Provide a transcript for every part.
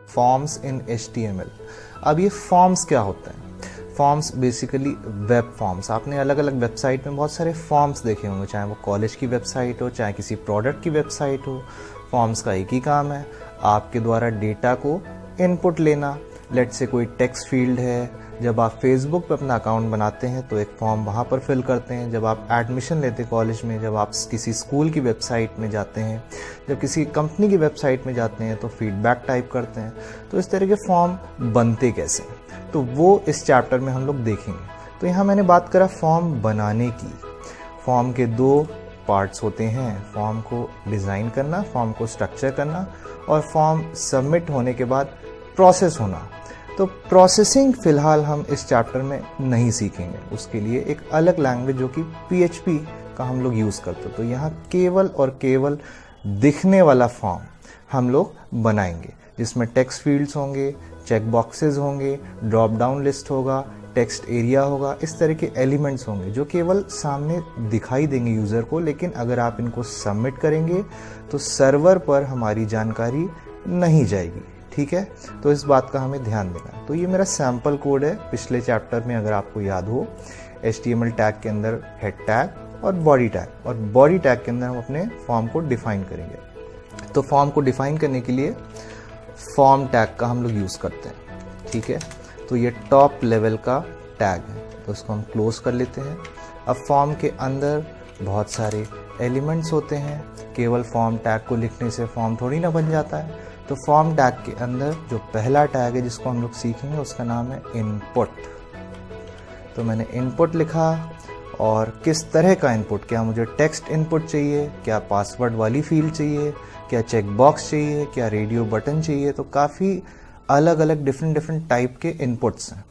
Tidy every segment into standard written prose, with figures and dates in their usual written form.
Forms in HTML। अब ये forms क्या होता है? फॉर्म्स बेसिकली वेब फॉर्म्स, आपने अलग अलग वेबसाइट में बहुत सारे फॉर्म्स देखे होंगे, चाहे वो कॉलेज की वेबसाइट हो, चाहे किसी प्रोडक्ट की वेबसाइट हो। फॉर्म्स का एक ही काम है, आपके द्वारा डेटा को इनपुट लेना। लेट से कोई टेक्स्ट फील्ड है, जब आप फेसबुक पे अपना अकाउंट बनाते हैं तो एक फॉर्म वहाँ पर फिल करते हैं। जब आप एडमिशन लेते हैं कॉलेज में, जब आप किसी स्कूल की वेबसाइट में जाते हैं, जब किसी कंपनी की वेबसाइट में जाते हैं तो फीडबैक टाइप करते हैं। तो इस तरह के फॉर्म बनते कैसे हैं, तो वो इस चैप्टर में हम लोग देखेंगे। तो यहाँ मैंने बात करा फॉर्म बनाने की। फॉर्म के 2 पार्ट्स होते हैं, फॉर्म को डिज़ाइन करना, फॉर्म को स्ट्रक्चर करना, और फॉर्म सबमिट होने के बाद प्रोसेस होना। तो प्रोसेसिंग फ़िलहाल हम इस चैप्टर में नहीं सीखेंगे, उसके लिए एक अलग लैंग्वेज जो कि PHP का हम लोग यूज़ करते हैं। तो यहाँ केवल और केवल दिखने वाला फॉर्म हम लोग बनाएंगे, जिसमें टेक्स्ट फील्ड्स होंगे, चेक बॉक्सेस होंगे, ड्रॉप डाउन लिस्ट होगा, टेक्स्ट एरिया होगा, इस तरह के एलिमेंट्स होंगे जो केवल सामने दिखाई देंगे यूज़र को, लेकिन अगर आप इनको सबमिट करेंगे तो सर्वर पर हमारी जानकारी नहीं जाएगी। ठीक है, तो इस बात का हमें ध्यान देना है। तो ये मेरा सैम्पल कोड है पिछले चैप्टर में, अगर आपको याद हो, HTML टैग के अंदर हेड टैग और बॉडी टैग, और बॉडी टैग के अंदर हम अपने फॉर्म को डिफाइन करेंगे। तो फॉर्म को डिफाइन करने के लिए फॉर्म टैग का हम लोग यूज़ करते हैं। ठीक है, तो ये टॉप लेवल का टैग है, तो इसको हम क्लोज कर लेते हैं। अब फॉर्म के अंदर बहुत सारे एलिमेंट्स होते हैं, केवल फॉर्म टैग को लिखने से फॉर्म थोड़ी ना बन जाता है। तो फॉर्म टैग के अंदर जो पहला टैग है जिसको हम लोग सीखेंगे उसका नाम है इनपुट। तो मैंने इनपुट लिखा, और किस तरह का इनपुट, क्या मुझे टेक्स्ट इनपुट चाहिए, क्या पासवर्ड वाली फील्ड चाहिए, क्या चेक बॉक्स चाहिए, क्या रेडियो बटन चाहिए। तो काफ़ी अलग अलग डिफरेंट टाइप के इनपुट्स हैं।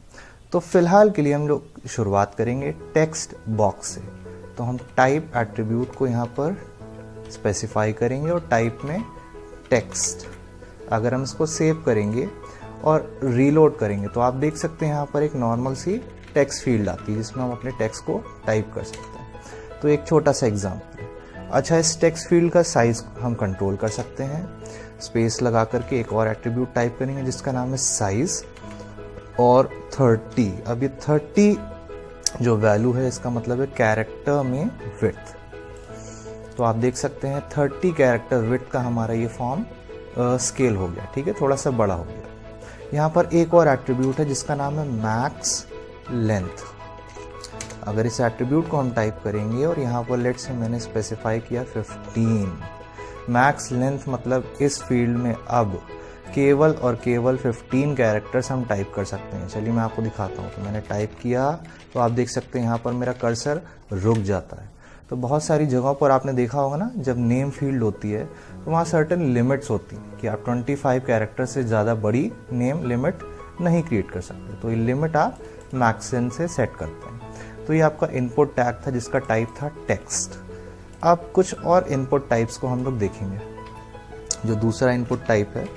तो फिलहाल के लिए हम लोग शुरुआत करेंगे टेक्स्ट बॉक्स से। तो हम टाइप एट्रीब्यूट को यहाँ पर स्पेसिफाई करेंगे और टाइप में टेक्स्ट। अगर हम इसको सेव करेंगे और रीलोड करेंगे तो आप देख सकते हैं यहाँ पर एक नॉर्मल सी टेक्स्ट फील्ड आती है जिसमें हम अपने टेक्स्ट को टाइप कर सकते हैं। तो एक छोटा सा एग्जाम्पल है। अच्छा, इस टेक्स्ट फील्ड का साइज हम कंट्रोल कर सकते हैं, स्पेस लगा करके एक और एट्रीब्यूट टाइप करेंगे जिसका नाम है साइज और 30। अब ये 30 जो वैल्यू है इसका मतलब है कैरेक्टर में विड्थ। तो आप देख सकते हैं 30 कैरेक्टर विड्थ का हमारा ये फॉर्म स्केल हो गया। ठीक है, थोड़ा सा बड़ा हो गया। यहाँ पर एक और एट्रीब्यूट है जिसका नाम है मैक्स लेंथ। अगर इस एट्रीब्यूट को हम टाइप करेंगे और यहाँ पर लेट से मैंने स्पेसिफाई किया 15। मैक्स लेंथ मतलब इस फील्ड में अब केवल और केवल 15 कैरेक्टर्स हम टाइप कर सकते हैं। चलिए मैं आपको दिखाता हूँ। तो मैंने टाइप किया तो आप देख सकते हैं यहाँ पर मेरा कर्सर रुक जाता है। तो बहुत सारी जगहों पर आपने देखा होगा ना, जब नेम फील्ड होती है तो वहाँ सर्टेन लिमिट्स होती हैं कि आप 25 कैरेक्टर से ज़्यादा बड़ी नेम लिमिट नहीं क्रिएट कर सकते। तो ये लिमिट आप मैक्स लेंथ से सेट करते हैं। तो ये आपका इनपुट टैग था जिसका टाइप था टेक्स्ट। अब कुछ और इनपुट टाइप्स को हम लोग देखेंगे। जो दूसरा इनपुट टाइप है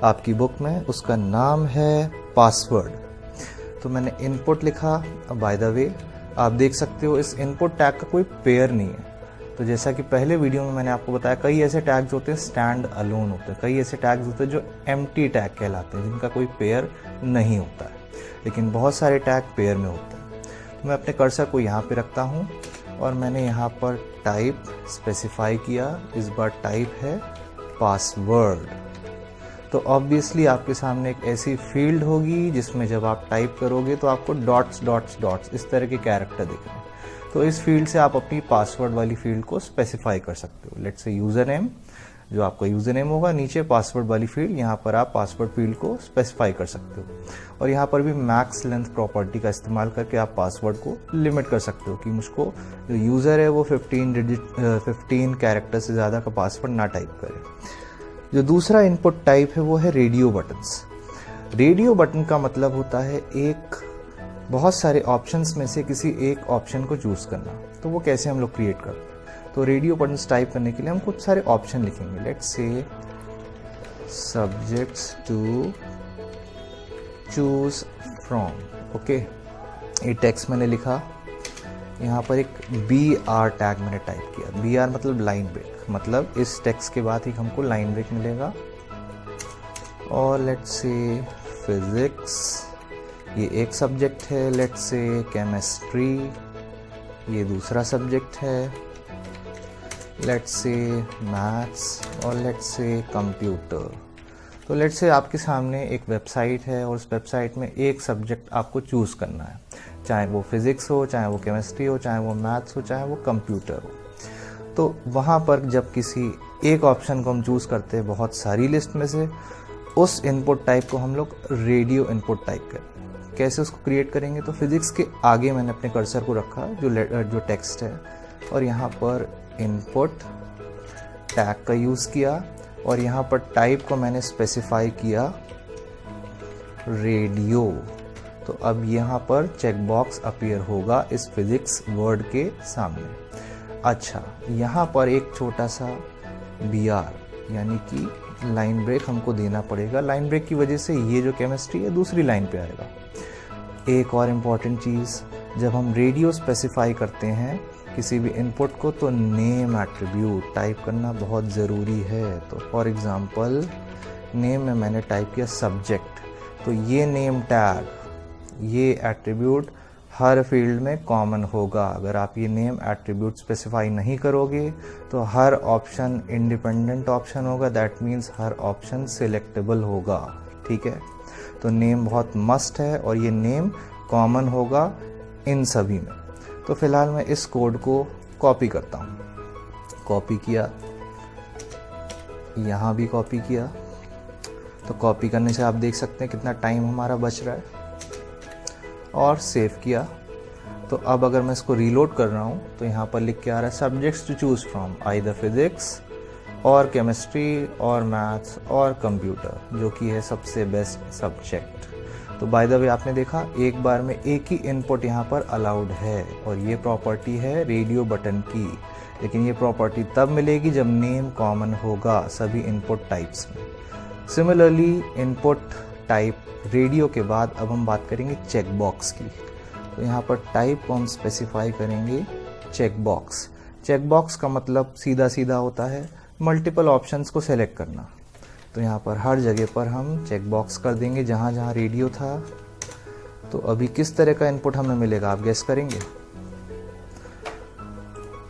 आपकी बुक में, उसका नाम है पासवर्ड। तो मैंने इनपुट लिखा। बाय द वे आप देख सकते हो इस इनपुट टैग का कोई पेयर नहीं है। तो जैसा कि पहले वीडियो में मैंने आपको बताया, कई ऐसे टैग्स होते हैं स्टैंड अलोन होते हैं, कई ऐसे टैग्स होते हैं जो एम्प्टी टैग कहलाते हैं जिनका कोई पेयर नहीं होता है, लेकिन बहुत सारे टैग पेयर में होते हैं। तो मैं अपने कर्सर को यहाँ पे रखता हूँ और मैंने यहाँ पर टाइप स्पेसिफाई किया। इस बार टाइप है पासवर्ड। तो ऑब्वियसली आपके सामने एक ऐसी फील्ड होगी जिसमें जब आप टाइप करोगे तो आपको डॉट्स डॉट्स डॉट्स इस तरह के कैरेक्टर दिख रहे हैं। तो इस फील्ड से आप अपनी पासवर्ड वाली फील्ड को स्पेसिफाई कर सकते हो। लेट्स से यूज़र नेम, जो आपका यूज़र नेम होगा, नीचे पासवर्ड वाली फील्ड, यहाँ पर आप पासवर्ड फील्ड को स्पेसिफाई कर सकते हो। और यहाँ पर भी मैक्स लेंथ प्रॉपर्टी का इस्तेमाल करके आप पासवर्ड को लिमिट कर सकते हो कि मुझको जो यूज़र है वो 15 कैरेक्टर से ज़्यादा का पासवर्ड ना टाइप करे। जो दूसरा इनपुट टाइप है वो है रेडियो बटन्स। रेडियो बटन का मतलब होता है एक बहुत सारे ऑप्शंस में से किसी एक ऑप्शन को चूज करना। तो वो कैसे हम लोग क्रिएट करते हैं। तो रेडियो बटन्स टाइप करने के लिए हम कुछ सारे ऑप्शन लिखेंगे। Let's say subjects to choose from. Okay, ये टेक्स्ट मैंने लिखा। यहाँ पर एक BR टैग मैंने टाइप किया। BR मतलब लाइन ब्रेक, मतलब इस टेक्स्ट के बाद ही हमको लाइन ब्रेक मिलेगा। और लेट्स से फिजिक्स, ये एक सब्जेक्ट है। लेट्स से केमिस्ट्री, ये दूसरा सब्जेक्ट है। लेट्स से मैथ्स और लेट्स से कंप्यूटर। तो लेट्स से आपके सामने एक वेबसाइट है और उस वेबसाइट में एक सब्जेक्ट आपको चूज़ करना है, चाहे वो फिज़िक्स हो, चाहे वो केमिस्ट्री हो, चाहे वो मैथ्स हो, चाहे वो कंप्यूटर हो। तो वहाँ पर जब किसी एक ऑप्शन को हम चूज़ करते हैं बहुत सारी लिस्ट में से, उस इनपुट टाइप को हम लोग रेडियो इनपुट टाइप करें। कैसे उसको क्रिएट करेंगे? तो फिज़िक्स के आगे मैंने अपने कर्सर को रखा जो टेक्स्ट है, और यहाँ पर इनपुट टैग का यूज़ किया और यहाँ पर टाइप को मैंने स्पेसिफाई किया रेडियो। तो अब यहाँ पर चेक बॉक्स अपीयर होगा इस फिज़िक्स वर्ड के सामने। अच्छा, यहाँ पर एक छोटा सा BR यानी कि लाइन ब्रेक हमको देना पड़ेगा। लाइन ब्रेक की वजह से ये जो केमिस्ट्री है दूसरी लाइन पे आएगा। एक और इम्पॉर्टेंट चीज़, जब हम रेडियो स्पेसिफाई करते हैं किसी भी इनपुट को, तो नेम एट्रीब्यूट टाइप करना बहुत ज़रूरी है। तो फॉर एग्ज़ाम्पल नेम में मैंने टाइप किया सब्जेक्ट, तो ये नेम टैग, ये एट्रीब्यूट हर फील्ड में कॉमन होगा। अगर आप ये नेम एट्रीब्यूट स्पेसिफाई नहीं करोगे तो हर ऑप्शन इंडिपेंडेंट ऑप्शन होगा, that means her option selectable होगा। ठीक है, तो नेम बहुत मस्ट है और ये नेम कॉमन होगा इन सभी में। तो फिलहाल मैं इस कोड को कॉपी करता हूँ। कॉपी किया, यहाँ भी कॉपी किया। तो कॉपी करने से आप देख सकते हैं कितना टाइम हमारा बच रहा है, और सेव किया। तो अब अगर मैं इसको रीलोड कर रहा हूँ तो यहाँ पर लिख के आ रहा है subjects to choose from either physics और केमिस्ट्री और मैथ्स और कंप्यूटर, जो कि है सबसे बेस्ट सब्जेक्ट। तो बाय द वे आपने देखा एक बार में एक ही इनपुट यहाँ पर अलाउड है, और ये प्रॉपर्टी है रेडियो बटन की। लेकिन ये प्रॉपर्टी तब मिलेगी जब नेम कॉमन होगा सभी इनपुट टाइप्स में। सिमिलरली इनपुट टाइप रेडियो के बाद अब हम बात करेंगे चेक बॉक्स की। तो यहाँ पर टाइप को हम स्पेसिफाई करेंगे चेक बॉक्स। चेक बॉक्स का मतलब सीधा सीधा होता है मल्टीपल ऑप्शंस को सेलेक्ट करना। तो यहाँ पर हर जगह पर हम चेक बॉक्स कर देंगे जहाँ जहाँ रेडियो था। तो अभी किस तरह का इनपुट हमें मिलेगा, आप गेस करेंगे?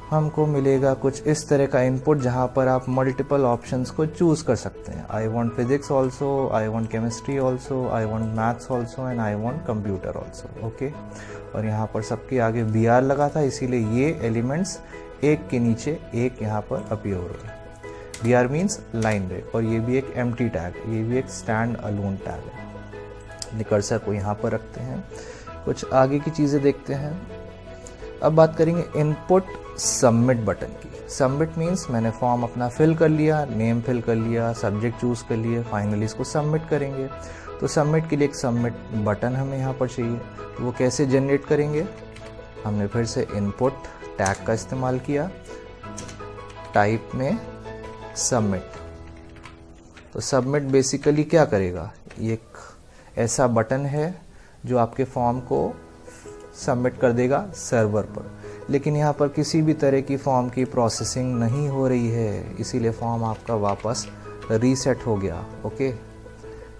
हमको मिलेगा कुछ इस तरह का इनपुट जहाँ पर आप मल्टीपल ऑप्शंस को चूज़ कर सकते हैं। I want physics also, I want chemistry also, I want maths also and I want computer also. Okay, और यहाँ पर सबके आगे BR लगा था, इसीलिए ये एलिमेंट्स एक के नीचे एक यहाँ पर अपीयर हो रहे हैं। BR मीन्स लाइन ब्रेक, और ये भी एक एम्प्टी टैग, ये भी एक स्टैंड अलोन टैग है। अपने कर्सर को यहाँ पर रखते हैं, कुछ आगे की चीज़ें देखते हैं। अब बात करेंगे इनपुट सबमिट बटन की। सबमिट मीन्स मैंने फॉर्म अपना फिल कर लिया, नेम फिल कर लिया, सब्जेक्ट चूज़ कर लिए, फाइनली इसको सबमिट करेंगे। तो सबमिट के लिए एक सबमिट बटन हमें यहाँ पर चाहिए। तो वो कैसे जनरेट करेंगे? हमने फिर से इनपुट टैग का इस्तेमाल किया, टाइप में सबमिट। तो सबमिट बेसिकली क्या करेगा? ये एक ऐसा बटन है जो आपके फॉर्म को सबमिट कर देगा सर्वर पर। लेकिन यहाँ पर किसी भी तरह की फॉर्म की प्रोसेसिंग नहीं हो रही है, इसीलिए फॉर्म आपका वापस रीसेट हो गया। ओके,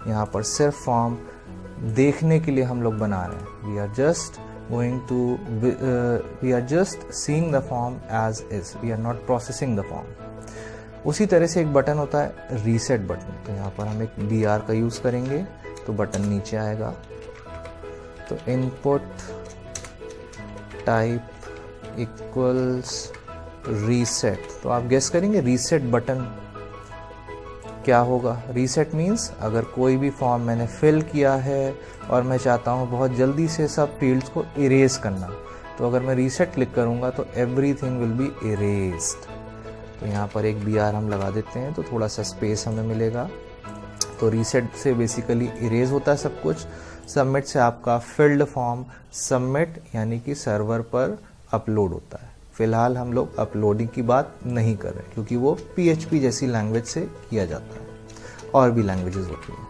यहाँ पर सिर्फ फॉर्म देखने के लिए हम लोग बना रहे हैं। We are just seeing the form as is, we are not processing the form. उसी तरह से एक बटन होता है रीसेट बटन। तो यहाँ पर हम एक BR का यूज़ करेंगे तो बटन नीचे आएगा। तो इनपुट टाइप इक्वल्स रीसेट। तो आप गेस करेंगे रीसेट बटन क्या होगा? रीसेट मीन्स अगर कोई भी फॉर्म मैंने फिल किया है और मैं चाहता हूँ बहुत जल्दी से सब फील्ड्स को इरेज करना, तो अगर मैं रीसेट क्लिक करूँगा तो एवरीथिंग विल बी इरेज्ड। तो यहाँ पर एक BR हम लगा देते हैं तो थोड़ा सा स्पेस हमें मिलेगा। तो रीसेट से बेसिकली इरेज होता है सब कुछ। सबमिट से आपका फिल्ड फॉर्म सबमिट यानी कि सर्वर पर अपलोड होता है। फिलहाल हम लोग अपलोडिंग की बात नहीं कर रहे क्योंकि वो PHP जैसी लैंग्वेज से किया जाता है, और भी लैंग्वेजेस होती हैं।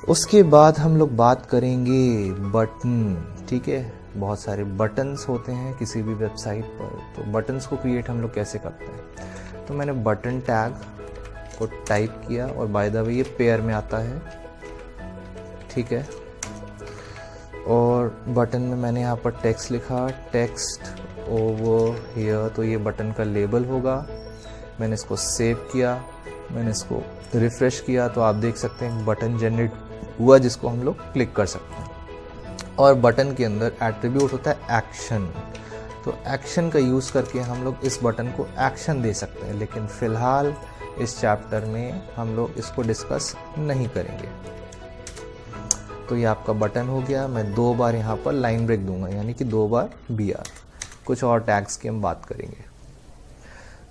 उसके बाद हम लोग बात करेंगे बटन। ठीक है, बहुत सारे बटन्स होते हैं किसी भी वेबसाइट पर। तो बटन्स को क्रिएट हम लोग कैसे करते हैं? तो मैंने बटन टैग को टाइप किया, और बाय द वे ये पेयर में आता है, ठीक है। और बटन में मैंने यहाँ पर टेक्स्ट लिखा, टेक्स्ट ओवर हियर, तो ये बटन का लेबल होगा। मैंने इसको सेव किया, मैंने इसको रिफ्रेश किया, तो आप देख सकते हैं बटन जनरेट हुआ जिसको हम लोग क्लिक कर सकते हैं। और बटन के अंदर एट्रीब्यूट होता है एक्शन, तो एक्शन का यूज़ करके हम लोग इस बटन को एक्शन दे सकते हैं, लेकिन फ़िलहाल इस चैप्टर में हम लोग इसको डिस्कस नहीं करेंगे। तो ये आपका बटन हो गया। मैं 2 बार यहाँ पर लाइन ब्रेक दूंगा, यानी कि 2 बार BR। कुछ और टैग्स की हम बात करेंगे।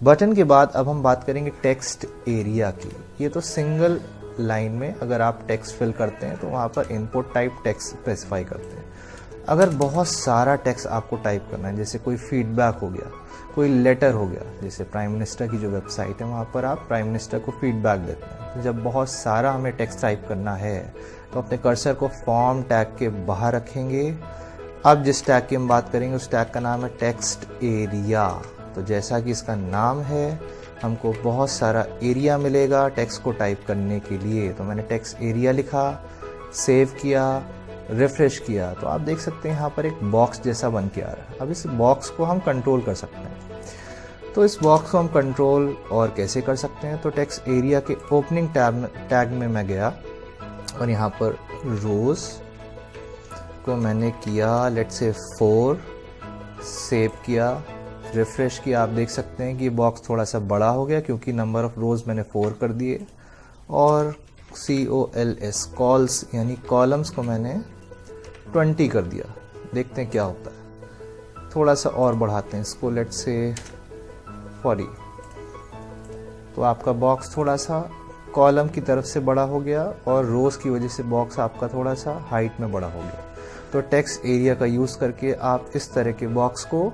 बटन के बाद अब हम बात करेंगे टेक्स्ट एरिया की। ये तो सिंगल लाइन में अगर आप टेक्स्ट फिल करते हैं तो वहाँ पर इनपुट टाइप टेक्स्ट स्पेसिफाई करते हैं। अगर बहुत सारा टेक्स्ट आपको टाइप करना है, जैसे कोई फीडबैक हो गया, कोई लेटर हो गया, जैसे प्राइम मिनिस्टर की जो वेबसाइट है वहाँ पर आप प्राइम मिनिस्टर को फीडबैक देते हैं, तो जब बहुत सारा हमें टेक्स्ट टाइप करना है तो अपने कर्सर को फॉर्म टैग के बाहर रखेंगे। अब जिस टैग की हम बात करेंगे उस टैग का नाम है टेक्स्ट एरिया। तो जैसा कि इसका नाम है, हमको बहुत सारा एरिया मिलेगा टेक्स्ट को टाइप करने के लिए। तो मैंने टेक्स्ट एरिया लिखा, सेव किया, रिफ्रेश किया, तो आप देख सकते हैं यहाँ पर एक बॉक्स जैसा बन के आ रहा है। अब इस बॉक्स को हम कंट्रोल कर सकते हैं। तो इस बॉक्स को हम कंट्रोल और कैसे कर सकते हैं, तो टेक्स्ट एरिया के ओपनिंग टैग में मैं गया और यहाँ पर रोज को मैंने किया लेट्स से 4, सेव किया, रिफ्रेश किया। आप देख सकते हैं कि बॉक्स थोड़ा सा बड़ा हो गया क्योंकि नंबर ऑफ रोज मैंने 4 कर दिए। और COLS कॉल्स यानी कॉलम्स को मैंने 20 कर दिया। देखते हैं क्या होता है। थोड़ा सा और बढ़ाते हैं इसको, लेट्स से 40। तो आपका बॉक्स थोड़ा सा कॉलम की तरफ से बड़ा हो गया और रोज की वजह से बॉक्स आपका थोड़ा सा हाइट में बड़ा हो गया। तो टेक्स्ट एरिया का यूज़ करके आप इस तरह के बॉक्स को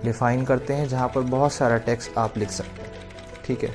डिफाइन करते हैं जहाँ पर बहुत सारा टेक्स्ट आप लिख सकते हैं, ठीक है।